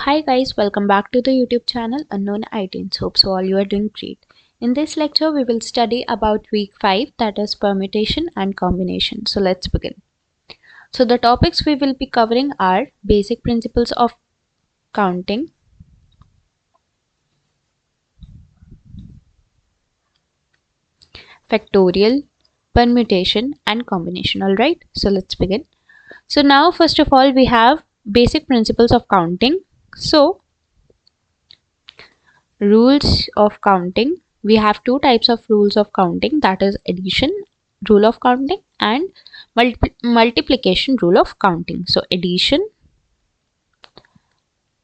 Hi guys, welcome back to the YouTube channel Unknown IITians. Hope so all you are doing great. In this lecture we will study about week 5, that is permutation and combination. So let's begin. So the topics we will be covering are basic principles of counting, factorial, permutation and combination. Alright, so let's begin. So now first of all we have basic principles of counting. So rules of counting, we have two types of rules of counting, that is addition rule of counting and multiplication rule of counting. So addition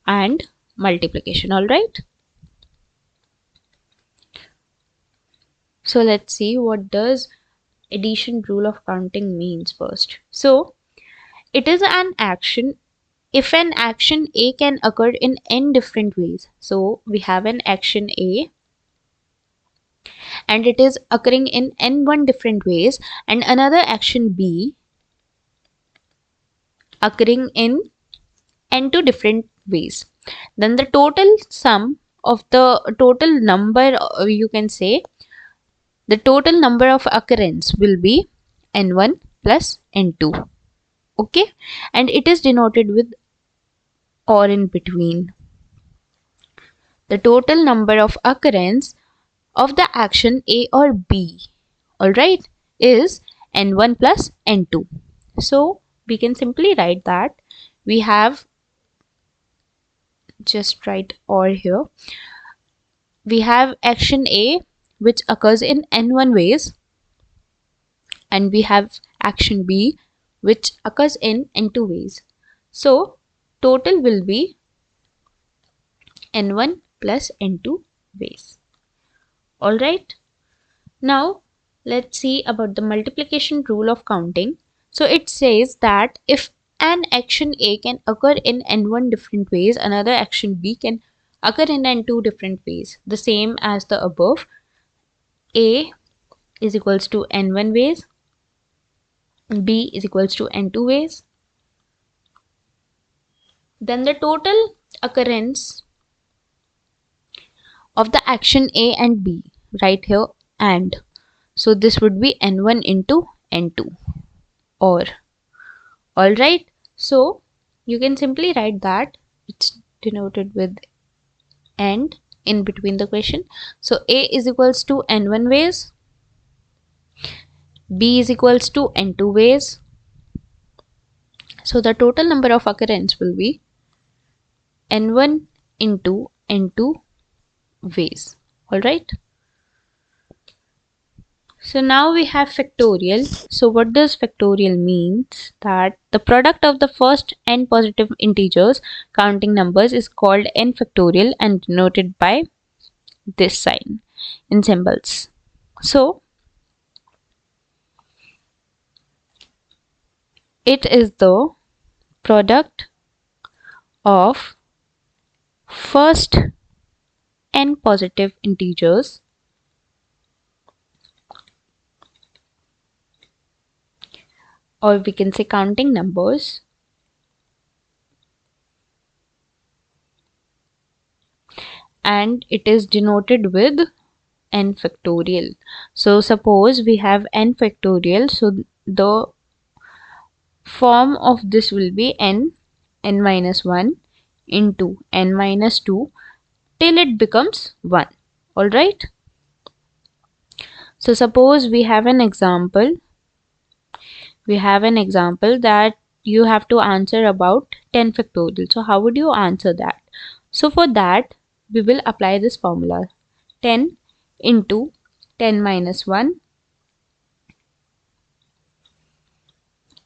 and multiplication. All right, so let's see what does addition rule of counting means first. So it is an action if an action A can occur in n different ways. So we have an action A and it is occurring in n1 different ways and another action B occurring in n2 different ways, then the total sum of the total number, you can say the total number of occurrence will be n1 plus n2. Okay, and it is denoted with or in between. The total number of occurrence of the action A or B, alright, is n1 plus n2. So we can simply write that we have, just write or here, we have action A which occurs in n1 ways and we have action B which occurs in n2 ways. So total will be n1 plus n2 ways. Alright, now let's see about the multiplication rule of counting. So it says that if an action A can occur in n1 different ways, another action B can occur in n2 different ways, the same as the above. A is equals to n1 ways, B is equals to n2 ways. Then the total occurrence of the action A and B, right here and. So this would be n1 into n2 or. Alright, so you can simply write that it's denoted with and in between the question. So A is equals to n1 ways, B is equals to n2 ways. So the total number of occurrence will be n1 into n2 ways. Alright. So now we have factorial. So what does factorial means? That the product of the first n positive integers counting numbers is called n factorial and denoted by this sign in symbols. So it is the product of first n positive integers or we can say counting numbers and it is denoted with n factorial. So suppose we have n factorial, so the form of this will be n minus 1 into n minus 2 till it becomes 1. Alright, so suppose we have an example that you have to answer about 10 factorial. So how would you answer that? So for that we will apply this formula, 10 into 10 minus 1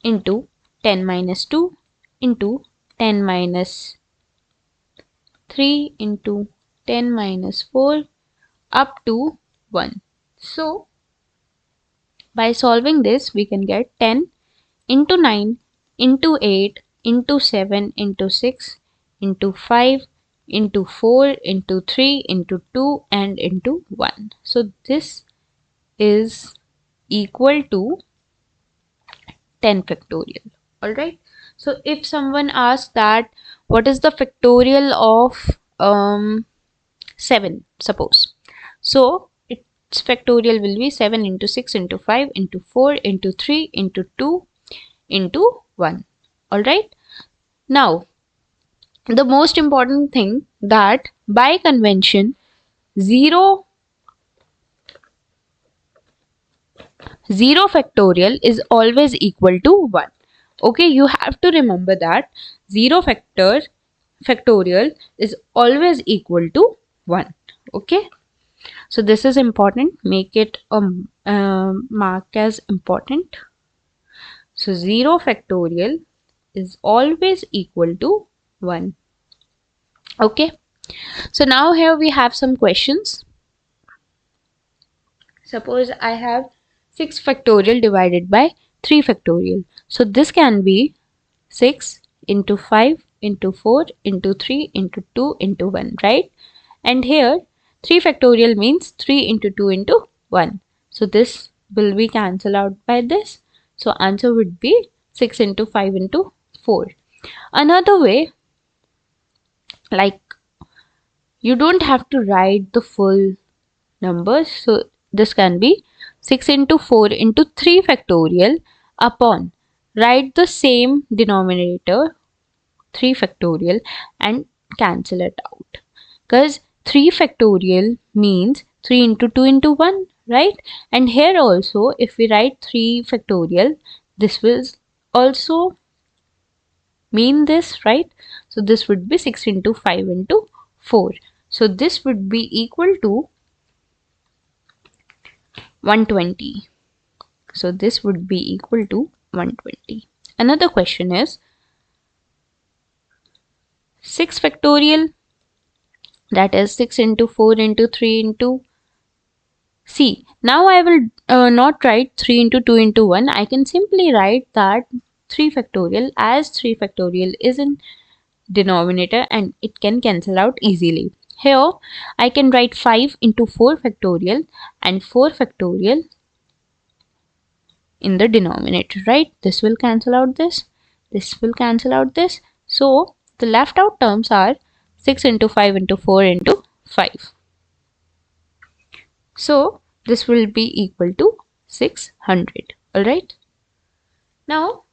into 10 minus 2 into 10 minus 3 into 10 minus 4 up to 1. So by solving this we can get 10 into 9 into 8 into 7 into 6 into 5 into 4 into 3 into 2 and into 1. So this is equal to 10 factorial. Alright, So if someone asks that what is the factorial of 7, suppose, so its factorial will be 7 into 6 into 5 into 4 into 3 into 2 into 1. Alright. Now the most important thing, that by convention 0 factorial is always equal to 1. Okay, you have to remember that 0 factorial is always equal to 1. Okay, so this is important, make it mark as important. So 0 factorial is always equal to 1. Okay, so now here we have some questions. Suppose I have 6 factorial divided by 3 factorial. So this can be 6 into 5 into 4 into 3 into 2 into 1, right? And here 3 factorial means 3 into 2 into 1. So this will be cancelled out by this. So answer would be 6 into 5 into 4. Another way, like, you don't have to write the full numbers. So this can be 6 into 4 into 3 factorial upon, write the same denominator 3 factorial and cancel it out, because 3 factorial means 3 into 2 into 1, right? And here also if we write 3 factorial, this will also mean this, right? So this would be 6 into 5 into 4. So this would be equal to 120. So this would be equal to 120. Another question is 6 factorial, that is 6 into 4 into 3 into C. Now I will not write 3 into 2 into 1. I can simply write that 3 factorial, as 3 factorial is in denominator and it can cancel out easily. Here I can write 5 into 4 factorial and 4 factorial in the denominator, right? This will cancel out this. This will cancel out this. So the left out terms are 6 into 5 into 4 into 5. So this will be equal to 600. Alright. Now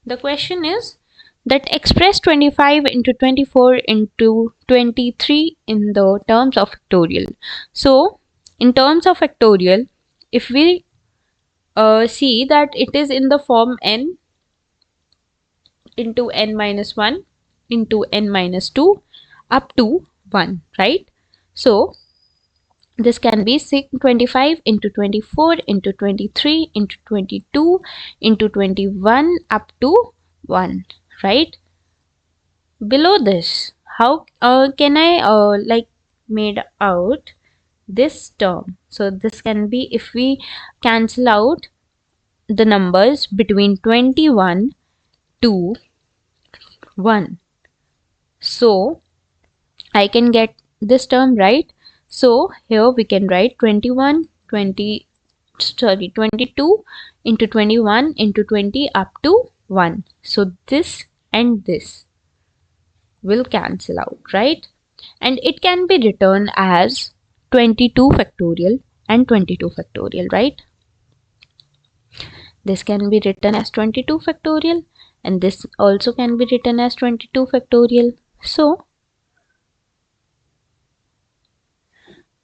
the question is that express 25 into 24 into 23 in the terms of factorial. So in terms of factorial, if we see that it is in the form n into n minus 1 into n minus 2 up to 1, right? So this can be 25 into 24 into 23 into 22 into 21 up to 1, right? Below this, how can I like made out this term? So this can be, if we cancel out the numbers between 21 to 1, so I can get this term, right? So here we can write 22 into 21 into 20 up to 1. So this and this will cancel out, right? And it can be written as 22 factorial and 22 factorial, right? This can be written as 22 factorial and this also can be written as 22 factorial. So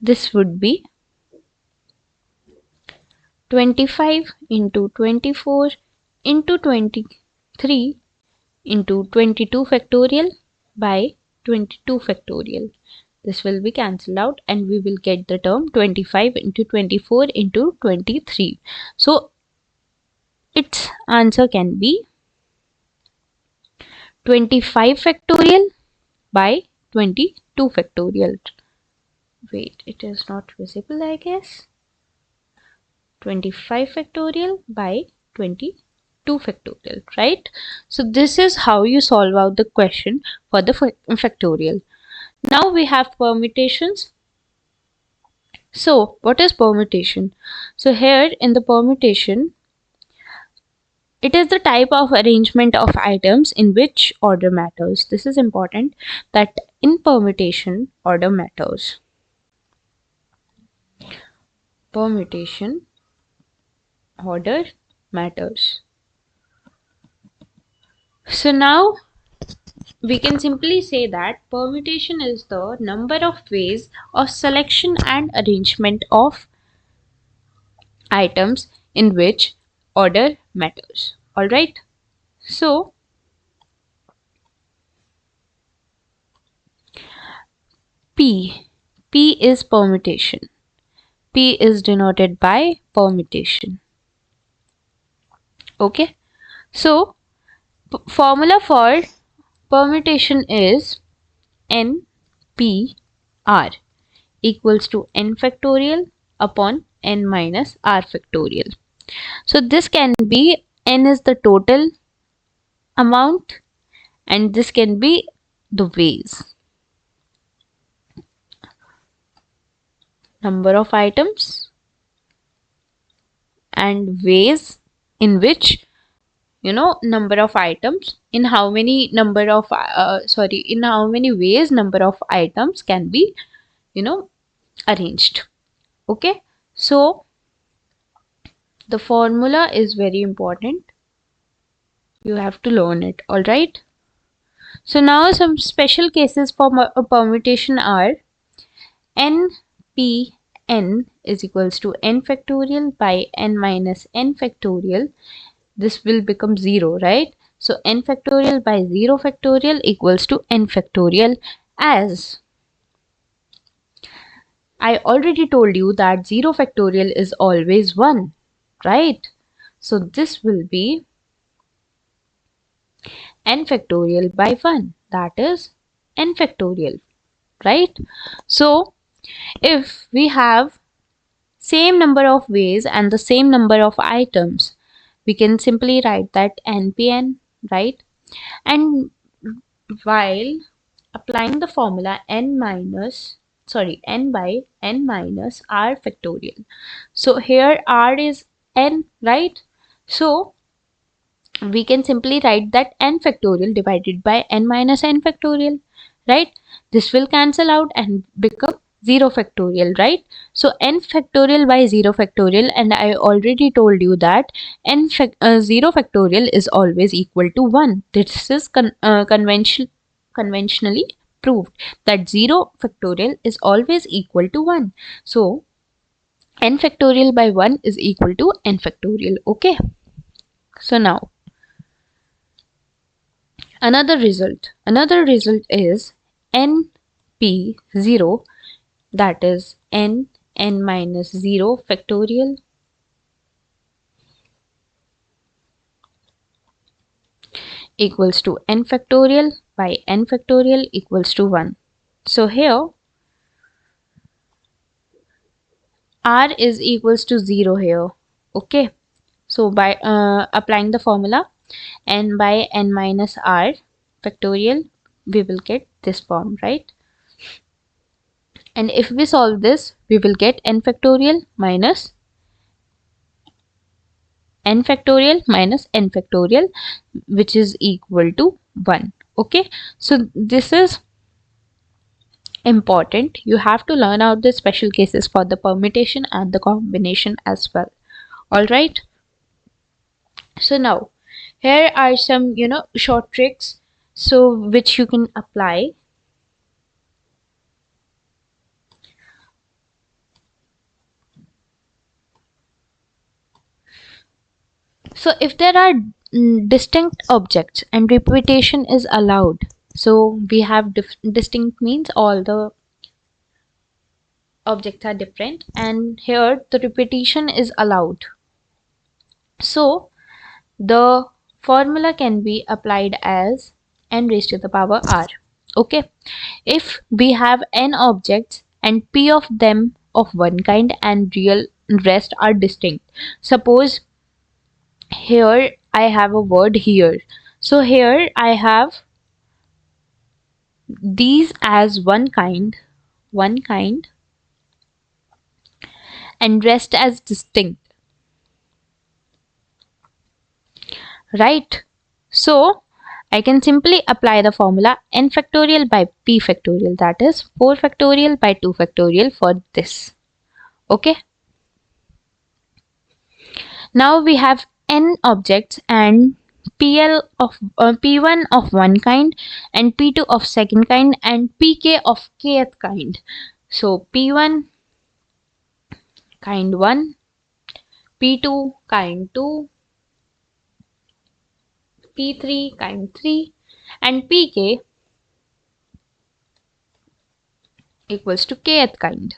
this would be 25 into 24 into 23 into 22 factorial by 22 factorial. This will be cancelled out and we will get the term 25 into 24 into 23. So its answer can be 25 factorial by 22 factorial. Wait, it is not visible, I guess. 25 factorial by 22 factorial, right? So this is how you solve out the question for the factorial. Now we have permutations. So what is permutation? So here in the permutation, It is the type of arrangement of items in which order matters. This is important, that in permutation, order matters. Permutation, order matters. So now we can simply say that permutation is the number of ways of selection and arrangement of items in which order matters. Alright? So, P. P is permutation. P is denoted by permutation. Okay? So, formula for permutation is N P R equals to n factorial upon n minus r factorial. So this can be n is the total amount and this can be the ways. Number of items and ways in which, number of items, in how many number of in how many ways number of items can be, arranged. Okay, so the formula is very important. You have to learn it. All right. So now some special cases for permutation are n p n is equals to n factorial by n minus n factorial. This will become 0, right? So n factorial by 0 factorial equals to n factorial, as I already told you that 0 factorial is always 1, right? So this will be n factorial by 1, that is n factorial, right? So if we have same number of ways and the same number of items, we can simply write that npn, right? And while applying the formula n by n minus r factorial, so here r is n, right? So we can simply write that n factorial divided by n minus n factorial, right? This will cancel out and become 0 factorial, right? So n factorial by 0 factorial, and I already told you that 0 factorial is always equal to 1. This is conventionally proved that 0 factorial is always equal to 1. So n factorial by 1 is equal to n factorial. Okay, so now another result is np0, that is n minus 0 factorial equals to n factorial by n factorial equals to 1. So here r is equals to 0 here. Okay, so by applying the formula n by n minus r factorial, we will get this form, right? And if we solve this, we will get n factorial minus n factorial minus n factorial, which is equal to 1. Okay, so this is important. You have to learn out the special cases for the permutation and the combination as well. All right. So now here are some, short tricks, so which you can apply. So if there are distinct objects and repetition is allowed, so we have distinct means all the objects are different, and here the repetition is allowed. So the formula can be applied as n raised to the power r. Okay, if we have n objects and p of them of one kind and real rest are distinct. Suppose here I have a word here. So here I have these as one kind, and rest as distinct. right? So I can simply apply the formula n factorial by p factorial, that is 4 factorial by 2 factorial for this. Okay. Now we have n objects and P1 of one kind and P2 of second kind and Pk of kth kind. So P1 kind 1, P2 kind 2, P3 kind 3 and Pk equals to kth kind.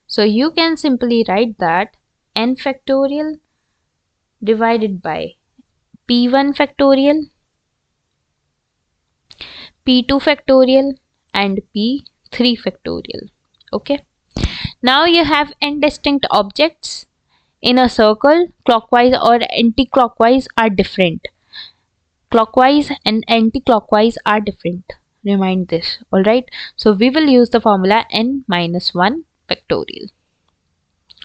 So you can simply write that n factorial divided by P1 factorial, P2 factorial and P3 factorial. Okay. Now you have n distinct objects in a circle. Clockwise or anti-clockwise are different. Clockwise and anti-clockwise are different. Remind this. Alright. So we will use the formula n minus 1 factorial.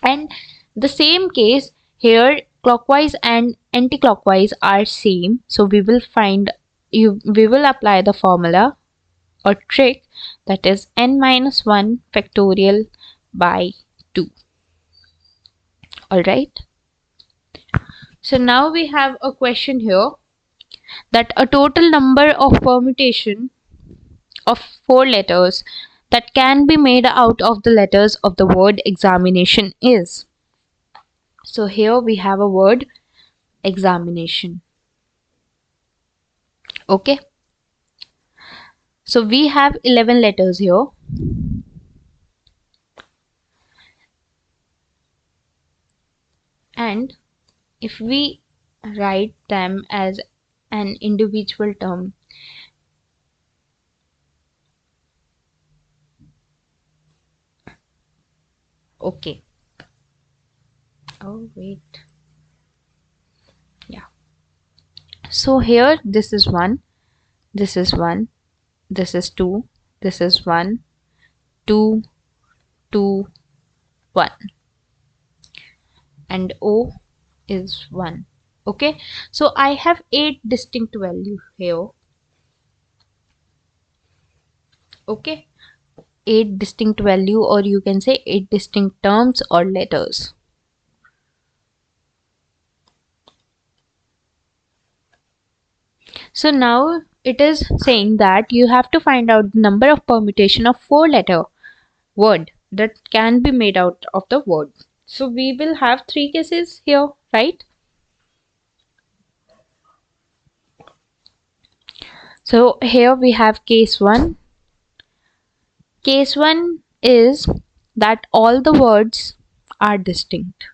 And the same case here, clockwise and anti-clockwise are same. So we will apply the formula or trick, that is n minus 1 factorial by 2. Alright. So now we have a question here, that a total number of permutation of 4 letters that can be made out of the letters of the word examination is. So here we have a word examination. Okay. So we have 11 letters here. And if we write them as an individual term, okay. Oh, wait. Yeah. So here this is 1, this is 1, this is 2, this is 1, 2, 2, 1. And O is 1. Okay. So I have 8 distinct values here. Okay. 8 distinct value, or you can say 8 distinct terms or letters. So now it is saying that you have to find out the number of permutation of 4-letter word that can be made out of the word. So we will have 3 cases here, right? So here we have case 1. Case 1 is that all the words are distinct.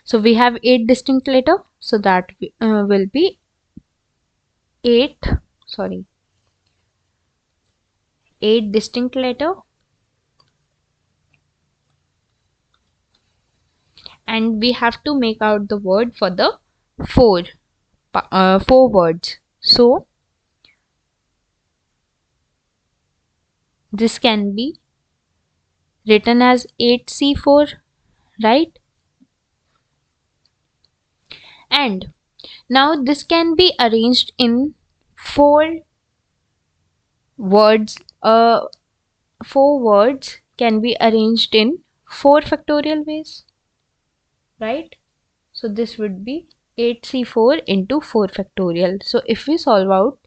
So we have 8 distinct letters. So that will be 8 distinct letters. And we have to make out the word for the 4 words. So this can be written as 8C4, right? And now this can be arranged in 4 words. 4 words can be arranged in 4 factorial ways, right? So this would be 8C4 into 4 factorial. So if we solve out,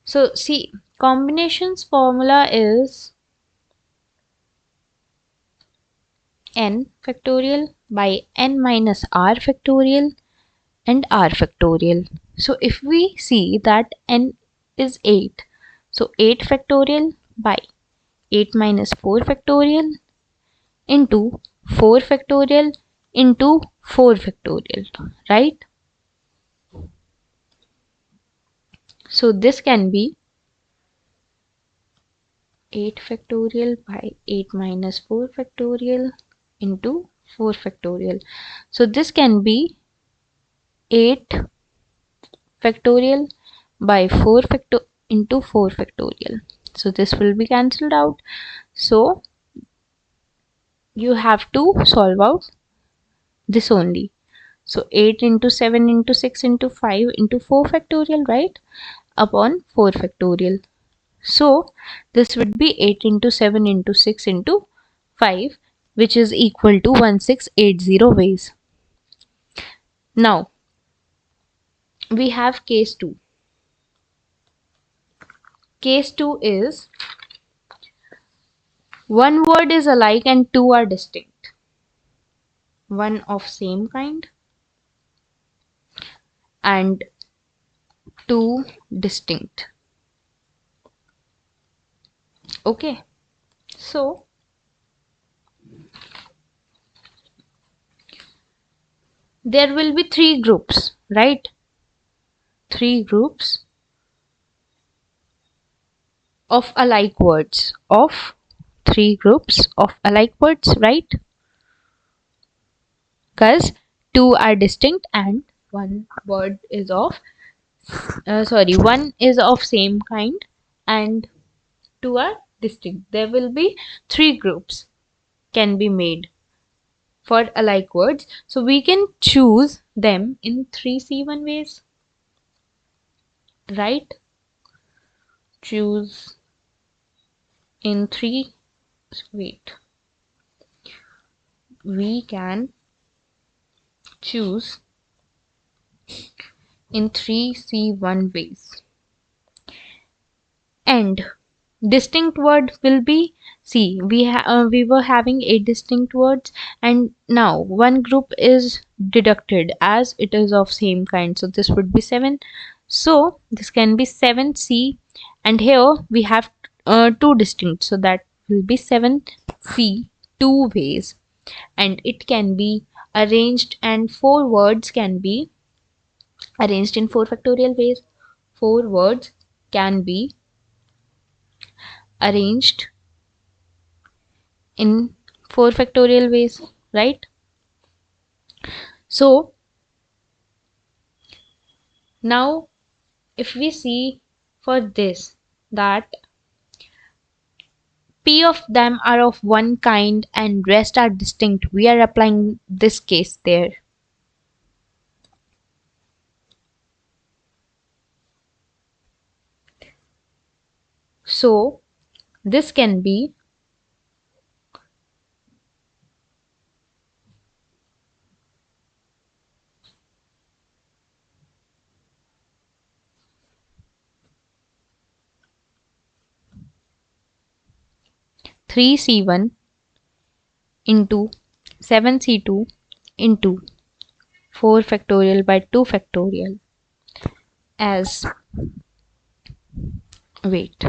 so see, combinations formula is n factorial by n minus r factorial and r factorial. So if we see that n is 8, so 8 factorial by 8 minus 4 factorial into 4 factorial into 4 factorial, right? So this can be 8 factorial by 8 minus 4 factorial into 4 factorial. So this can be 8 factorial by 4 factorial into 4 factorial. So this will be cancelled out. So you have to solve out this only. So 8 into 7 into 6 into 5 into 4 factorial, right? Upon 4 factorial. So this would be 8 into 7 into 6 into 5, which is equal to 1680 ways. Now we have case 2. Case 2 is one word is alike and two are distinct. One of same kind and two distinct. Okay, so there will be three groups, right? Three groups of alike words. Three groups of alike words, right? Because two are distinct and one word is of one is of same kind and two are distinct. There will be three groups can be made for alike words. So we can choose them in 3C1 ways, right? Choose in three, wait, we can choose in 3C1 ways. And distinct word will be, see, we were having 8 distinct words and now one group is deducted as it is of same kind, so this would be 7. So this can be 7C, and here we have two distinct, so that will be 7C two ways, and it can be arranged, and 4 words can be arranged in 4 factorial ways. 4 words can be arranged in 4 factorial ways, right? So now if we see for this that P of them are of one kind and rest are distinct, we are applying this case there. So this can be three C1 into 7C2 into 4 factorial by 2 factorial as, wait,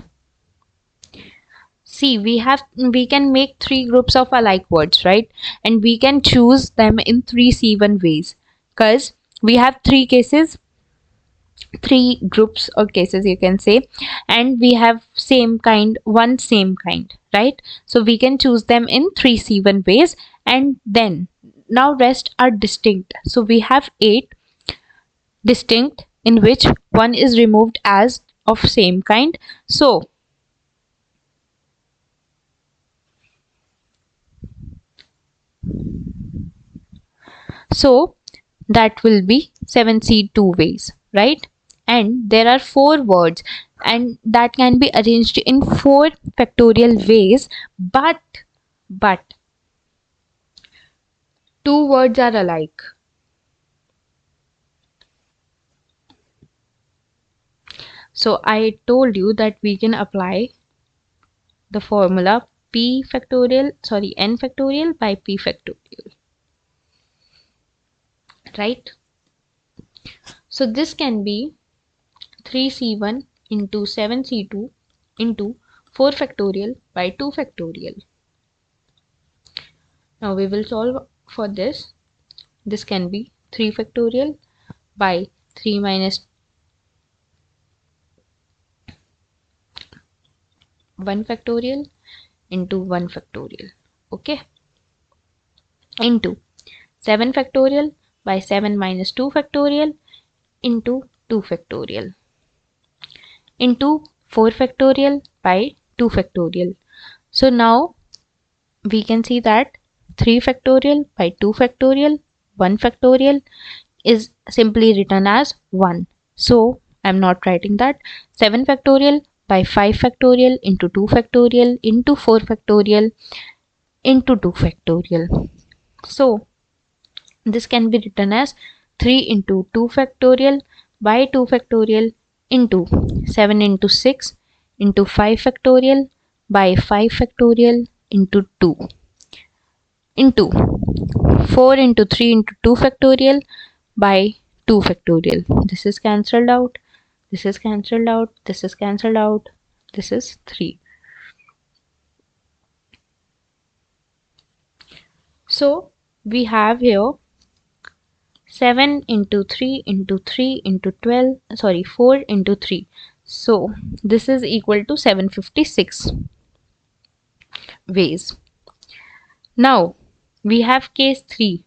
see, we can make 3 groups of alike words, right? And we can choose them in 3C1 ways because we have 3 cases, 3 groups or cases you can say, and we have same kind, one same kind, right? So we can choose them in 3C1 ways, and then now rest are distinct. So we have 8 distinct in which one is removed as of same kind. So that will be 7C two ways, right? And there are 4 words and that can be arranged in 4 factorial ways, but 2 words are alike. So I told you that we can apply the formula n factorial by p factorial, right? So this can be 3C1 into 7C2 into 4 factorial by 2 factorial. Now we will solve for this. This can be 3 factorial by 3 minus 1 factorial into 1 factorial, okay, into 7 factorial by 7 minus 2 factorial into 2 factorial into 4 factorial by 2 factorial. So now we can see that 3 factorial by 2 factorial 1 factorial is simply written as 1. So I'm not writing that. 7 factorial by 5 factorial into 2 factorial into 4 factorial into 2 factorial. So this can be written as 3 into 2 factorial by 2 factorial into 7 into 6 into 5 factorial by 5 factorial into 2 into 4 into 3 into 2 factorial by 2 factorial. This is cancelled out. This is cancelled out. This is cancelled out. This is 3. So we have here 7 into 3 into 3 into 12, sorry, 4 into 3. So this is equal to 756 ways. Now we have case 3.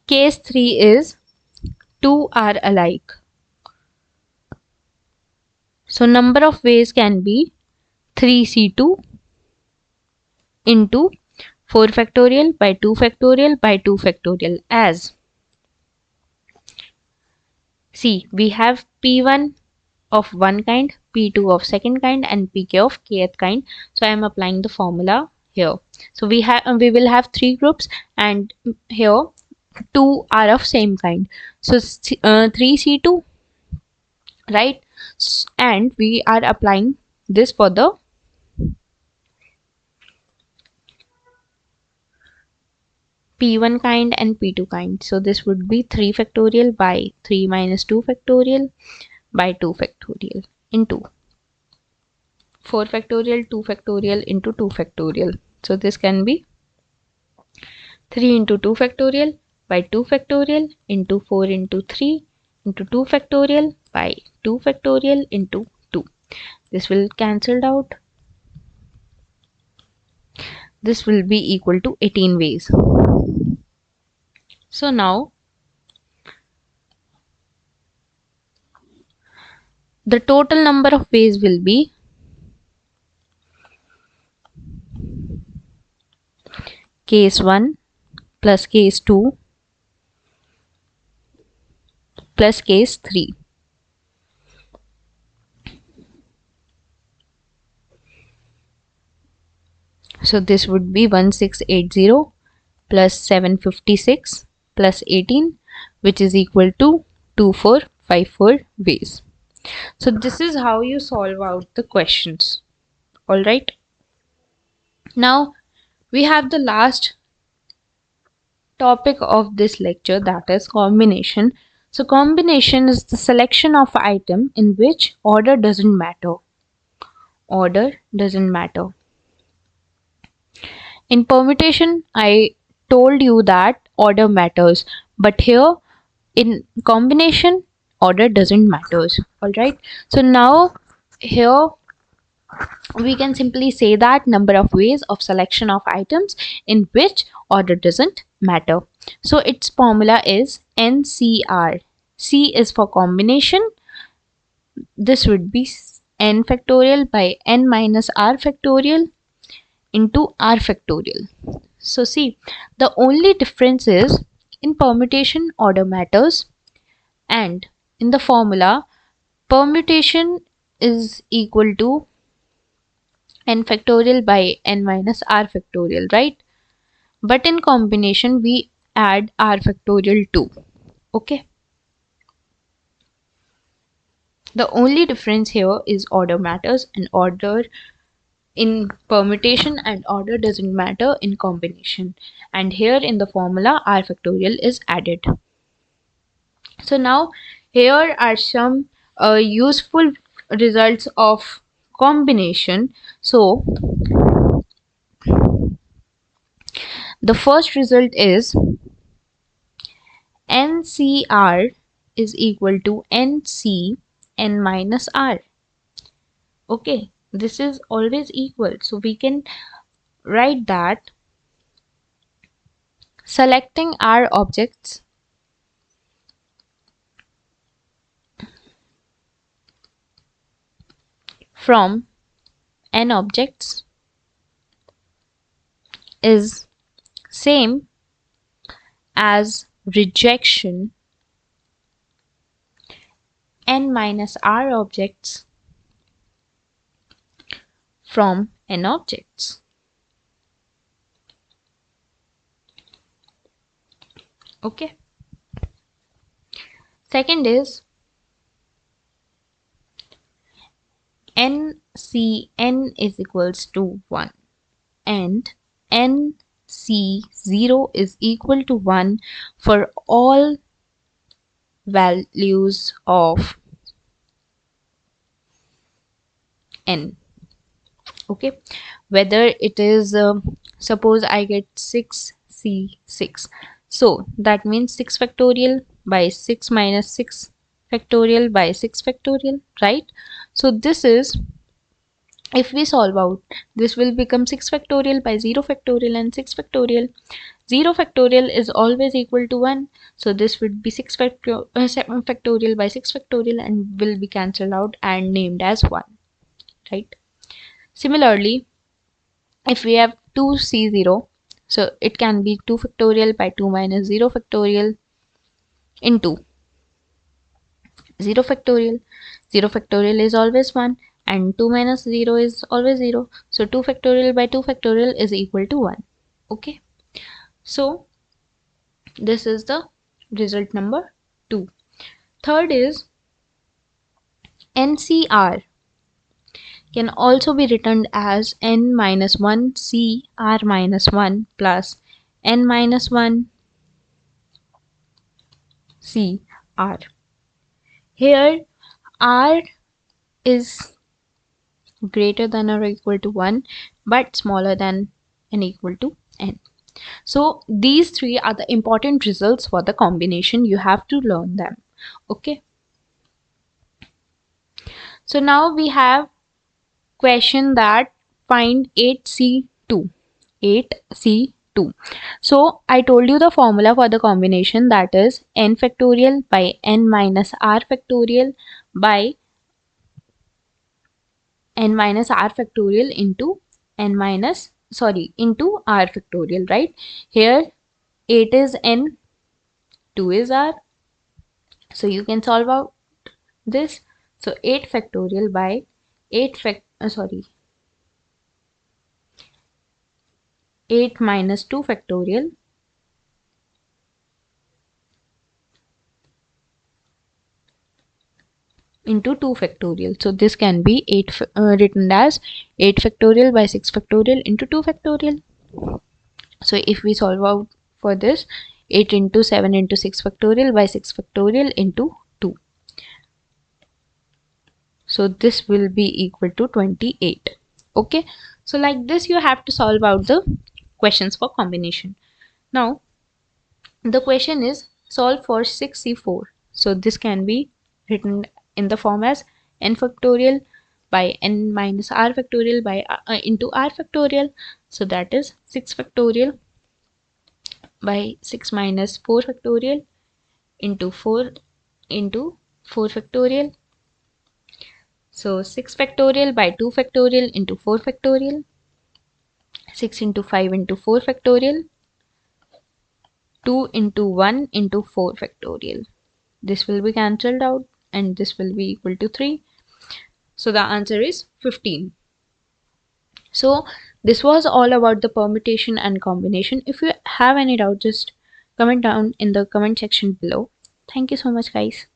Case 3 is 2 are alike. So number of ways can be 3C2 into 4 factorial by 2 factorial by 2 factorial, as see, we have P1 of one kind, P2 of second kind, and Pk of kth kind. So I am applying the formula here. So we will have 3 groups, and here 2 are of same kind. So 3C2, right? And we are applying this for the P1 kind and P2 kind. So this would be 3 factorial by 3 minus 2 factorial by 2 factorial into 4 factorial, 2 factorial into 2 factorial. So this can be 3 into 2 factorial by 2 factorial into 4 into 3 into 2 factorial by 2 factorial into 2. This will cancelled out. This will be equal to 18 ways. So now the total number of ways will be case 1 plus case 2 plus case 3. So this would be 1680 plus 756 plus 18, which is equal to 2454 ways. So this is how you solve out the questions. Alright. Now we have the last topic of this lecture, that is combination. So combination is the selection of item in which order doesn't matter. Order doesn't matter. In permutation, I told you that order matters, but here in combination, order doesn't matters. Alright. So now here we can simply say that number of ways of selection of items in which order doesn't matter. So its formula is NCR. C is for combination. This would be n factorial by n minus r factorial into r factorial. So see, the only difference is in permutation order matters, and in the formula permutation is equal to n factorial by n minus r factorial, right? But in combination we add r factorial too. Okay. The only difference here is order matters, and order in permutation and order doesn't matter in combination. And here in the formula r factorial is added. So now here are some useful results of combination. So the first result is NCR is equal to NC n minus R. Okay, this is always equal. So we can write that selecting R objects from n objects is same as rejection n minus r objects from n objects. Okay. Second is n is equals to 1 and nc0 is equal to 1 for all values of n. Okay, whether it is suppose I get 6c6, so that means 6 factorial by 6 minus 6 factorial by 6 factorial, right? So this is, if we solve out, this will become 6 factorial by 0 factorial and 6 factorial. 0 factorial is always equal to 1, so this would be 7 factorial by 6 factorial and will be cancelled out and named as 1, right? Similarly, if we have 2c0, so it can be 2 factorial by 2 minus 0 factorial into 0 factorial. 0 factorial is always 1 and 2 minus 0 is always 0. So 2 factorial by 2 factorial is equal to 1. Okay. So this is the result number 2. Third is NCR can also be written as n minus 1 cr minus 1 plus n minus 1 cr. Here r is greater than or equal to 1 but smaller than and equal to n. So these three are the important results for the combination. You have to learn them. Okay. So now we have question that find 8c2. 8c2. So I told you the formula for the combination, that is n factorial by n minus r factorial by n minus r factorial into into r factorial, right? Here 8 is n, 2 is r, so you can solve out this. So 8 factorial by 8 minus 2 factorial into 2 factorial. So this can be written as 8 factorial by 6 factorial into 2 factorial. So if we solve out for this, 8 into 7 into 6 factorial by 6 factorial into 2. So this will be equal to 28. Okay. So like this you have to solve out the questions for combination. Now the question is solve for 6c4. So this can be written in the form as n factorial by n minus r factorial by into r factorial. So that is 6 factorial by 6 minus 4 factorial into 4 factorial. So 6 factorial by 2 factorial into 4 factorial. 6 into 5 into 4 factorial. 2 into 1 into 4 factorial. This will be cancelled out and this will be equal to 3. So the answer is 15. So this was all about the permutation and combination. If you have any doubt, just comment down in the comment section below. Thank you so much, guys.